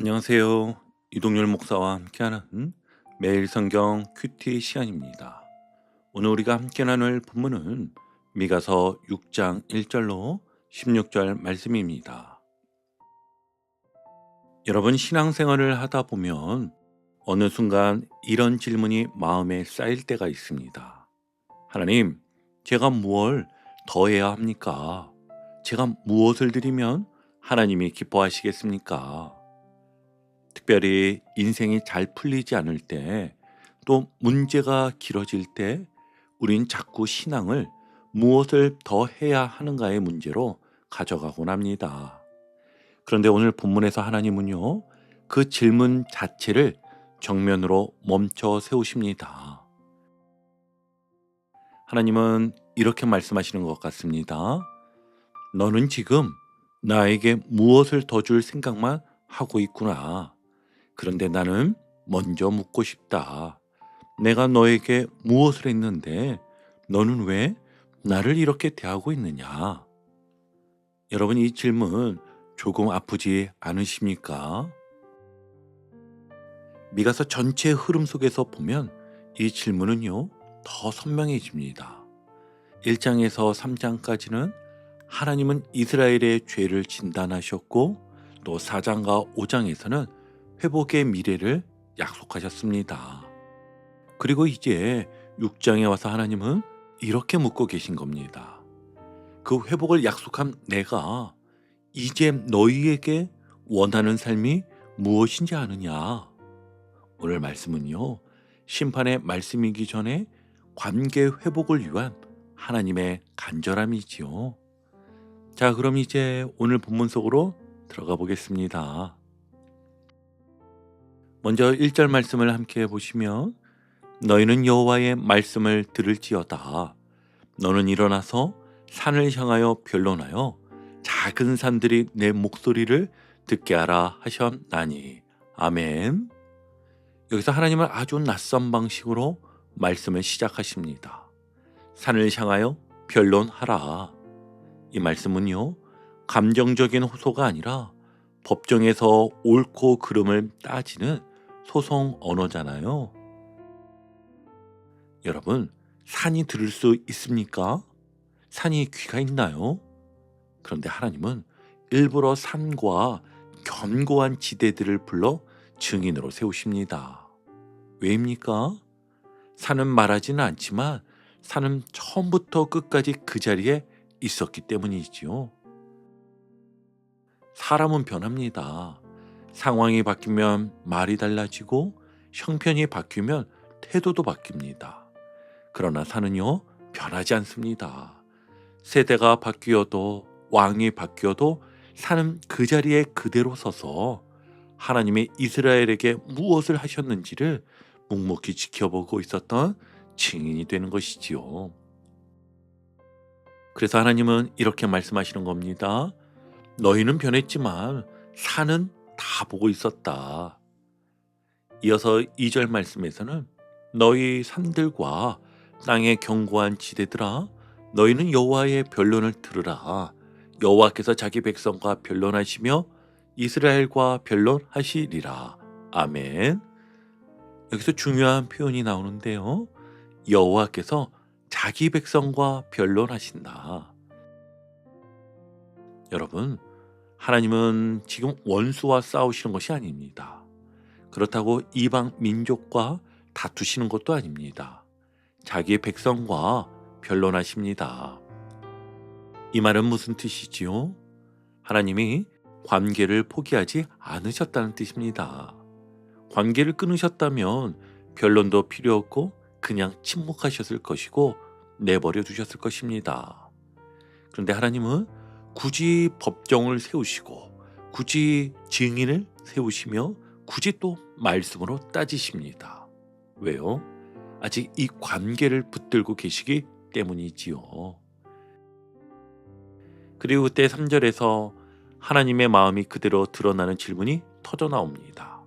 안녕하세요. 이동열 목사와 함께하는 매일 성경 큐티 시간입니다. 오늘 우리가 함께 나눌 본문은 미가서 6장 1절로 16절 말씀입니다. 여러분 신앙생활을 하다 보면 어느 순간 이런 질문이 마음에 쌓일 때가 있습니다. 하나님, 제가 무엇을 더해야 합니까? 제가 무엇을 드리면 하나님이 기뻐하시겠습니까? 특별히 인생이 잘 풀리지 않을 때, 또 문제가 길어질 때, 우린 자꾸 신앙을 무엇을 더 해야 하는가의 문제로 가져가곤 합니다. 그런데 오늘 본문에서 하나님은요, 그 질문 자체를 정면으로 멈춰 세우십니다. 하나님은 이렇게 말씀하시는 것 같습니다. 너는 지금 나에게 무엇을 더 줄 생각만 하고 있구나. 그런데 나는 먼저 묻고 싶다. 내가 너에게 무엇을 했는데 너는 왜 나를 이렇게 대하고 있느냐? 여러분 이 질문 조금 아프지 않으십니까? 미가서 전체 흐름 속에서 보면 이 질문은요 더 선명해집니다. 1장에서 3장까지는 하나님은 이스라엘의 죄를 진단하셨고 또 4장과 5장에서는 회복의 미래를 약속하셨습니다. 그리고 이제 6장에 와서 하나님은 이렇게 묻고 계신 겁니다. 그 회복을 약속한 내가 이제 너희에게 원하는 삶이 무엇인지 아느냐? 오늘 말씀은요, 심판의 말씀이기 전에 관계 회복을 위한 하나님의 간절함이지요. 자, 그럼 이제 오늘 본문 속으로 들어가 보겠습니다. 먼저 1절 말씀을 함께 보시면 너희는 여호와의 말씀을 들을지어다. 너는 일어나서 산을 향하여 변론하여 작은 산들이 내 목소리를 듣게 하라 하셨나니. 아멘. 여기서 하나님은 아주 낯선 방식으로 말씀을 시작하십니다. 산을 향하여 변론하라. 이 말씀은요, 감정적인 호소가 아니라 법정에서 옳고 그름을 따지는 소송 언어잖아요. 여러분, 산이 들을 수 있습니까? 산이 귀가 있나요? 그런데 하나님은 일부러 산과 견고한 지대들을 불러 증인으로 세우십니다. 왜입니까? 산은 말하지는 않지만 산은 처음부터 끝까지 그 자리에 있었기 때문이지요. 사람은 변합니다. 상황이 바뀌면 말이 달라지고 형편이 바뀌면 태도도 바뀝니다. 그러나 산은요, 변하지 않습니다. 세대가 바뀌어도 왕이 바뀌어도 산은 그 자리에 그대로 서서 하나님이 이스라엘에게 무엇을 하셨는지를 묵묵히 지켜보고 있었던 증인이 되는 것이지요. 그래서 하나님은 이렇게 말씀하시는 겁니다. 너희는 변했지만 산은 다 보고 있었다. 이어서 2절 말씀에서는 너희 산들과 땅의 견고한 지대들아 너희는 여호와의 변론을 들으라. 여호와께서 자기 백성과 변론하시며 이스라엘과 변론하시리라. 아멘. 여기서 중요한 표현이 나오는데요. 여호와께서 자기 백성과 변론하신다. 여러분, 하나님은 지금 원수와 싸우시는 것이 아닙니다. 그렇다고 이방 민족과 다투시는 것도 아닙니다. 자기 백성과 변론하십니다. 이 말은 무슨 뜻이지요? 하나님이 관계를 포기하지 않으셨다는 뜻입니다. 관계를 끊으셨다면 변론도 필요 없고 그냥 침묵하셨을 것이고 내버려 두셨을 것입니다. 그런데 하나님은 굳이 법정을 세우시고 굳이 증인을 세우시며 굳이 또 말씀으로 따지십니다. 왜요? 아직 이 관계를 붙들고 계시기 때문이지요. 그리고 그때 3절에서 하나님의 마음이 그대로 드러나는 질문이 터져 나옵니다.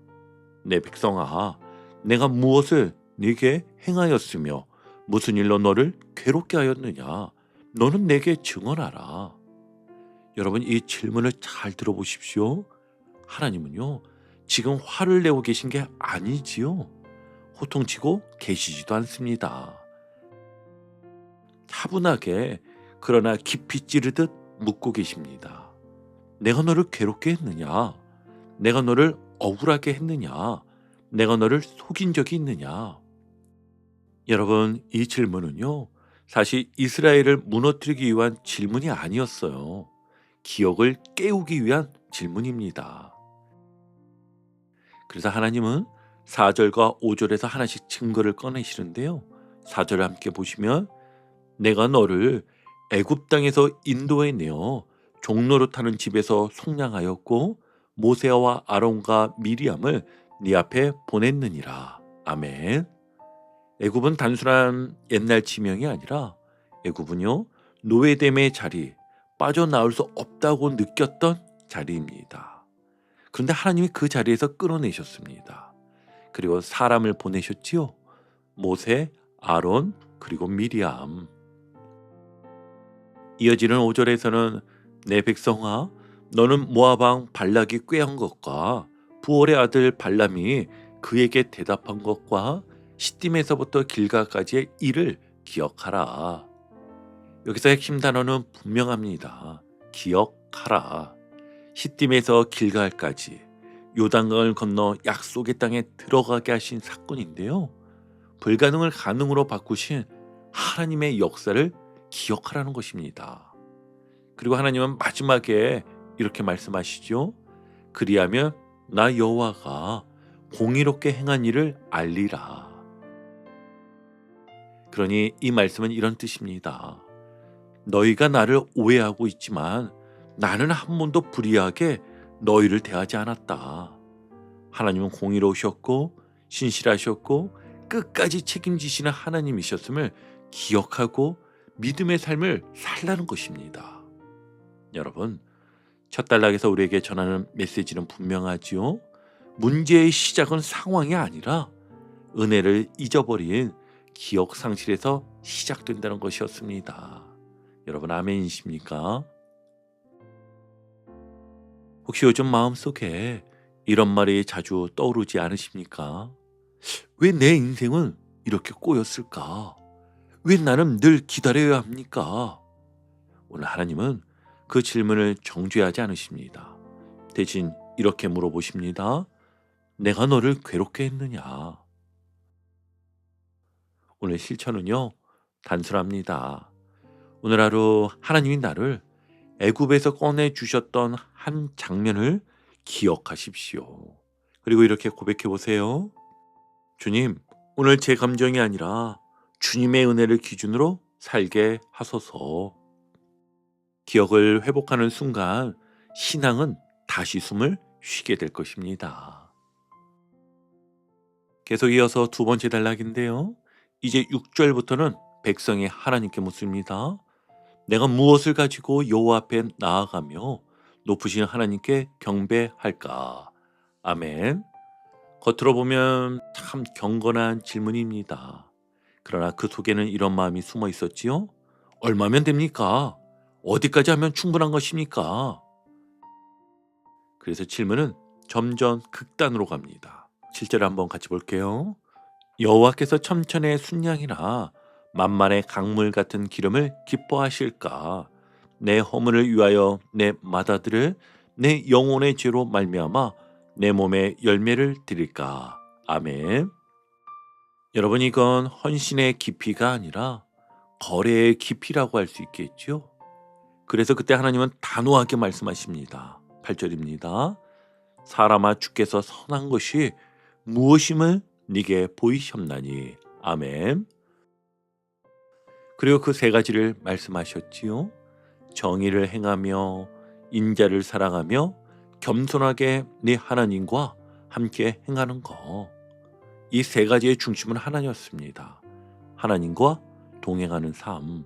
내 백성아, 내가 무엇을 네게 행하였으며 무슨 일로 너를 괴롭게 하였느냐? 너는 내게 증언하라. 여러분 이 질문을 잘 들어보십시오. 하나님은요, 지금 화를 내고 계신 게 아니지요. 호통치고 계시지도 않습니다. 차분하게 그러나 깊이 찌르듯 묻고 계십니다. 내가 너를 괴롭게 했느냐? 내가 너를 억울하게 했느냐? 내가 너를 속인 적이 있느냐? 여러분, 이 질문은요, 사실 이스라엘을 무너뜨리기 위한 질문이 아니었어요. 기억을 깨우기 위한 질문입니다. 그래서 하나님은 4절과 5절에서 하나씩 증거를 꺼내시는데요. 4절을 함께 보시면 내가 너를 애굽 땅에서 인도해 내어 종노릇하는 집에서 속량하였고 모세와 아론과 미리암을 네 앞에 보냈느니라. 아멘. 애굽은 단순한 옛날 지명이 아니라 애굽은요, 노예됨의 자리, 빠져나올 수 없다고 느꼈던 자리입니다. 그런데 하나님이 그 자리에서 끌어내셨습니다. 그리고 사람을 보내셨지요. 모세, 아론, 그리고 미리암. 이어지는 5절에서는 내 백성아, 너는 모압 왕 발락이 꾀한 것과 부올의 아들 발람이 그에게 대답한 것과 시딤에서부터 길가까지의 일을 기억하라. 여기서 핵심 단어는 분명합니다. 기억하라. 시딤에서 길갈까지 요단강을 건너 약속의 땅에 들어가게 하신 사건인데요. 불가능을 가능으로 바꾸신 하나님의 역사를 기억하라는 것입니다. 그리고 하나님은 마지막에 이렇게 말씀하시죠. 그리하면 나 여호와가 공의롭게 행한 일을 알리라. 그러니 이 말씀은 이런 뜻입니다. 너희가 나를 오해하고 있지만 나는 한 번도 불의하게 너희를 대하지 않았다. 하나님은 공의로우셨고 신실하셨고 끝까지 책임지시는 하나님이셨음을 기억하고 믿음의 삶을 살라는 것입니다. 여러분, 첫 단락에서 우리에게 전하는 메시지는 분명하지요. 문제의 시작은 상황이 아니라 은혜를 잊어버린 기억 상실에서 시작된다는 것이었습니다. 여러분, 아멘이십니까? 혹시 요즘 마음속에 이런 말이 자주 떠오르지 않으십니까? 왜 내 인생은 이렇게 꼬였을까? 왜 나는 늘 기다려야 합니까? 오늘 하나님은 그 질문을 정죄하지 않으십니다. 대신 이렇게 물어보십니다. 내가 너를 괴롭게 했느냐? 오늘 실천은요, 단순합니다. 오늘 하루 하나님이 나를 애굽에서 꺼내 주셨던 한 장면을 기억하십시오. 그리고 이렇게 고백해 보세요. 주님, 오늘 제 감정이 아니라 주님의 은혜를 기준으로 살게 하소서. 기억을 회복하는 순간 신앙은 다시 숨을 쉬게 될 것입니다. 계속 이어서 두 번째 단락인데요. 이제 6절부터는 백성이 하나님께 묻습니다. 내가 무엇을 가지고 여호와 앞에 나아가며 높으신 하나님께 경배할까? 아멘. 겉으로 보면 참 경건한 질문입니다. 그러나 그 속에는 이런 마음이 숨어 있었지요. 얼마면 됩니까? 어디까지 하면 충분한 것입니까? 그래서 질문은 점점 극단으로 갑니다. 7절 한번 같이 볼게요. 여호와께서 첨천의 순양이나 만만의 강물 같은 기름을 기뻐하실까? 내 허물을 위하여 내 마다들을 내 영혼의 죄로 말미암아 내 몸에 열매를 드릴까? 아멘. 여러분, 이건 헌신의 깊이가 아니라 거래의 깊이라고 할 수 있겠죠. 그래서 그때 하나님은 단호하게 말씀하십니다. 8절입니다. 사람아, 주께서 선한 것이 무엇임을 네게 보이셨나니. 아멘. 그리고 그 세 가지를 말씀하셨지요. 정의를 행하며 인자를 사랑하며 겸손하게 네 하나님과 함께 행하는 거. 이 세 가지의 중심은 하나님이었습니다. 하나님과 동행하는 삶.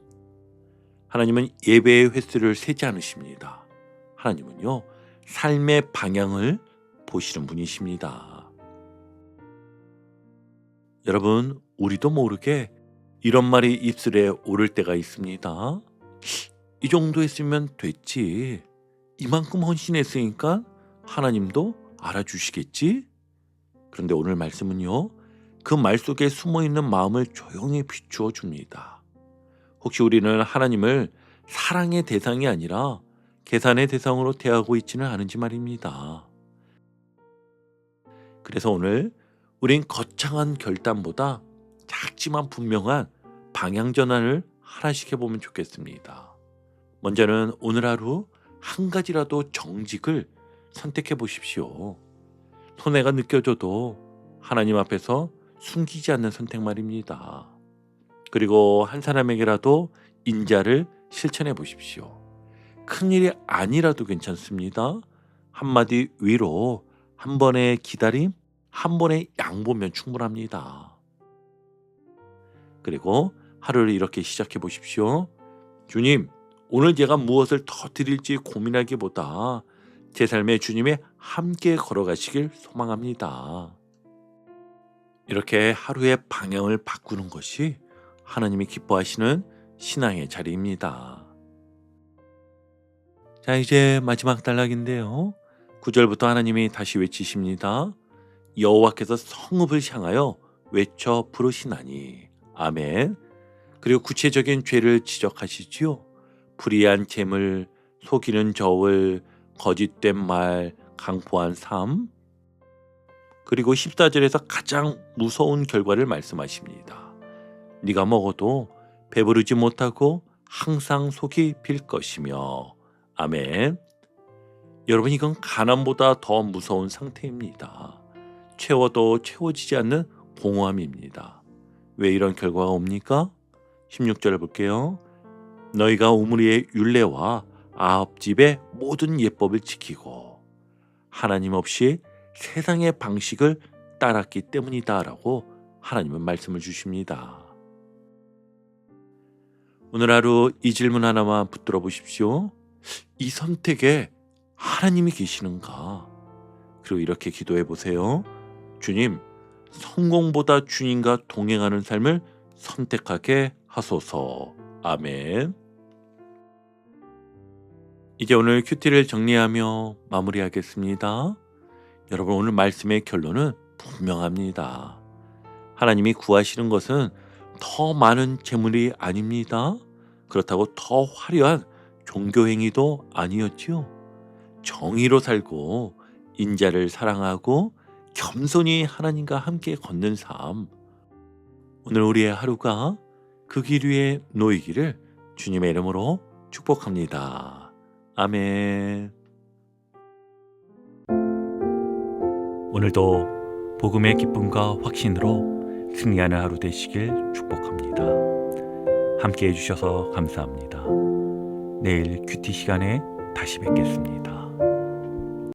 하나님은 예배의 횟수를 세지 않으십니다. 하나님은요, 삶의 방향을 보시는 분이십니다. 여러분, 우리도 모르게 이런 말이 입술에 오를 때가 있습니다. 이 정도 했으면 됐지. 이만큼 헌신했으니까 하나님도 알아주시겠지? 그런데 오늘 말씀은요, 그 말 속에 숨어있는 마음을 조용히 비추어 줍니다. 혹시 우리는 하나님을 사랑의 대상이 아니라 계산의 대상으로 대하고 있지는 않은지 말입니다. 그래서 오늘 우린 거창한 결단보다 작지만 분명한 방향 전환을 하나씩 해보면 좋겠습니다. 먼저는 오늘 하루 한 가지라도 정직을 선택해 보십시오. 손해가 느껴져도 하나님 앞에서 숨기지 않는 선택 말입니다. 그리고 한 사람에게라도 인자를 실천해 보십시오. 큰일이 아니라도 괜찮습니다. 한마디 위로, 한 번의 기다림, 한 번의 양보면 충분합니다. 그리고 하루를 이렇게 시작해 보십시오. 주님, 오늘 제가 무엇을 더 드릴지 고민하기보다 제 삶에 주님의 함께 걸어가시길 소망합니다. 이렇게 하루의 방향을 바꾸는 것이 하나님이 기뻐하시는 신앙의 자리입니다. 자, 이제 마지막 단락인데요. 9절부터 하나님이 다시 외치십니다. 여호와께서 성읍을 향하여 외쳐 부르시나니. 아멘. 그리고 구체적인 죄를 지적하시지요. 불의한 재물, 속이는 저울, 거짓된 말, 강포한 삶. 그리고 14절에서 가장 무서운 결과를 말씀하십니다. 네가 먹어도 배부르지 못하고 항상 속이 빌 것이며. 아멘. 여러분, 이건 가난보다 더 무서운 상태입니다. 채워도 채워지지 않는 공허함입니다. 왜 이런 결과가 옵니까? 16절을 볼게요. 너희가 우므리의 율례와 아합 집의 모든 예법을 지키고 하나님 없이 세상의 방식을 따랐기 때문이다 라고 하나님은 말씀을 주십니다. 오늘 하루 이 질문 하나만 붙들어 보십시오. 이 선택에 하나님이 계시는가? 그리고 이렇게 기도해 보세요. 주님, 성공보다 주님과 동행하는 삶을 선택하게 하소서. 아멘. 이제 오늘 큐티를 정리하며 마무리하겠습니다. 여러분, 오늘 말씀의 결론은 분명합니다. 하나님이 구하시는 것은 더 많은 재물이 아닙니다. 그렇다고 더 화려한 종교 행위도 아니었지요. 정의로 살고 인자를 사랑하고 겸손히 하나님과 함께 걷는 삶. 오늘 우리의 하루가 그 길 위에 놓이기를 주님의 이름으로 축복합니다. 아멘. 오늘도 복음의 기쁨과 확신으로 승리하는 하루 되시길 축복합니다. 함께 해주셔서 감사합니다. 내일 큐티 시간에 다시 뵙겠습니다.